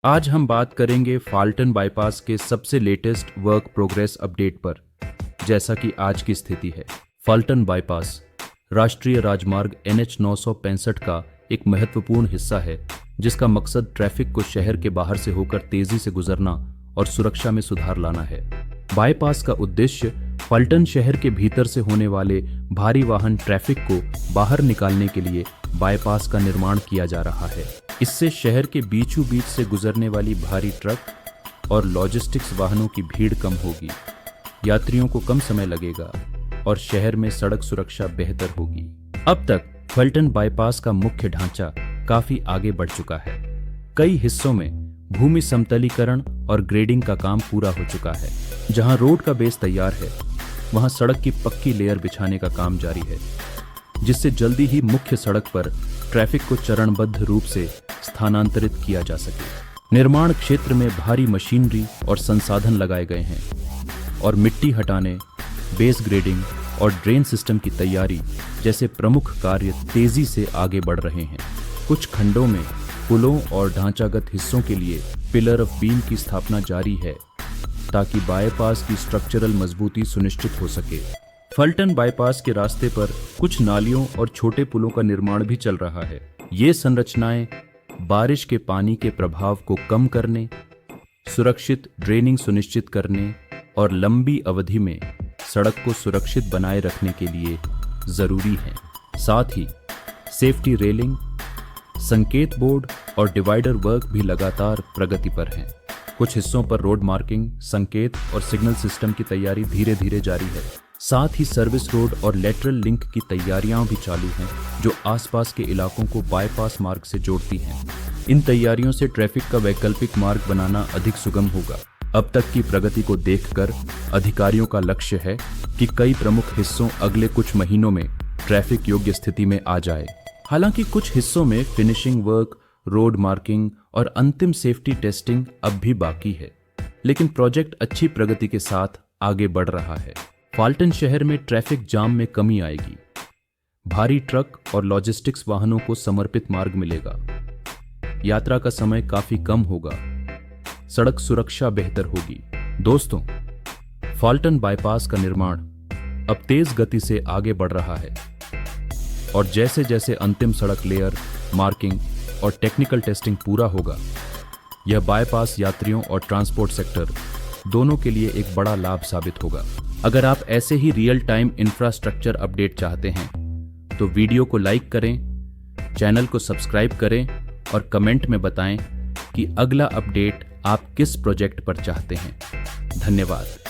आज हम बात करेंगे फाल्टन बाईपास के सबसे लेटेस्ट वर्क प्रोग्रेस अपडेट पर। जैसा कि आज की स्थिति है, फाल्टन बाईपास राष्ट्रीय राजमार्ग NH 965 का एक महत्वपूर्ण हिस्सा है, जिसका मकसद ट्रैफिक को शहर के बाहर से होकर तेजी से गुजरना और सुरक्षा में सुधार लाना है। बाईपास का उद्देश्य फल्टन शहर के भीतर से होने वाले भारी वाहन ट्रैफिक को बाहर निकालने के लिए बाईपास का निर्माण किया जा रहा है। इससे शहर के बीचों बीच से गुजरने वाली भारी ट्रक और लॉजिस्टिक्स वाहनों की भीड़ कम होगी, यात्रियों को कम समय लगेगा और शहर में सड़क सुरक्षा बेहतर होगी। अब तक फल्टन बाईपास का मुख्य ढांचा काफी आगे बढ़ चुका है। कई हिस्सों में भूमि समतलीकरण और ग्रेडिंग का काम पूरा हो चुका है। जहां रोड का बेस तैयार है, वहां सड़क की पक्की लेयर बिछाने का काम जारी है, जिससे जल्दी ही मुख्य सड़क पर ट्रैफिक को चरणबद्ध रूप से स्थानांतरित किया जा सके। निर्माण क्षेत्र में भारी मशीनरी और संसाधन लगाए गए हैं और मिट्टी हटाने, बेस ग्रेडिंग और ड्रेन सिस्टम की तैयारी जैसे प्रमुख कार्य तेजी से आगे बढ़ रहे हैं। कुछ खंडों में पुलों और ढांचागत हिस्सों के लिए पिलर ऑफ बीम की स्थापना जारी है, ताकि बाईपास की स्ट्रक्चरल मजबूती सुनिश्चित हो सके। फल्टन बाईपास के रास्ते पर कुछ नालियों और छोटे पुलों का निर्माण भी चल रहा है। ये संरचनाएं बारिश के पानी के प्रभाव को कम करने, सुरक्षित ड्रेनिंग सुनिश्चित करने और लंबी अवधि में सड़क को सुरक्षित बनाए रखने के लिए जरूरी हैं। साथ ही सेफ्टी रेलिंग, संकेत बोर्ड और डिवाइडर वर्क भी लगातार प्रगति पर हैं। कुछ हिस्सों पर रोड मार्किंग, संकेत और सिग्नल सिस्टम की तैयारी धीरे धीरे जारी है। साथ ही सर्विस रोड और लेटरल लिंक की तैयारियां भी चालू हैं, जो आसपास के इलाकों को बाईपास मार्ग से जोड़ती हैं। इन तैयारियों से ट्रैफिक का वैकल्पिक मार्ग बनाना अधिक सुगम होगा। अब तक की प्रगति को देखकर अधिकारियों का लक्ष्य है कि कई प्रमुख हिस्सों अगले कुछ महीनों में ट्रैफिक योग्य स्थिति में आ जाए। हालांकि कुछ हिस्सों में फिनिशिंग वर्क, रोड मार्किंग और अंतिम सेफ्टी टेस्टिंग अब भी बाकी है, लेकिन प्रोजेक्ट अच्छी प्रगति के साथ आगे बढ़ रहा है। फाल्टन शहर में ट्रैफिक जाम में कमी आएगी, भारी ट्रक और लॉजिस्टिक्स वाहनों को समर्पित मार्ग मिलेगा, यात्रा का समय काफी कम होगा, सड़क सुरक्षा बेहतर होगी। दोस्तों, फाल्टन बाईपास का निर्माण अब तेज गति से आगे बढ़ रहा है और जैसे जैसे अंतिम सड़क लेयर, मार्किंग और टेक्निकल टेस्टिंग पूरा होगा, यह बाईपास यात्रियों और ट्रांसपोर्ट सेक्टर दोनों के लिए एक बड़ा लाभ साबित होगा। अगर आप ऐसे ही रियल टाइम इंफ्रास्ट्रक्चर अपडेट चाहते हैं, तो वीडियो को लाइक करें, चैनल को सब्सक्राइब करें और कमेंट में बताएं कि अगला अपडेट आप किस प्रोजेक्ट पर चाहते हैं। धन्यवाद।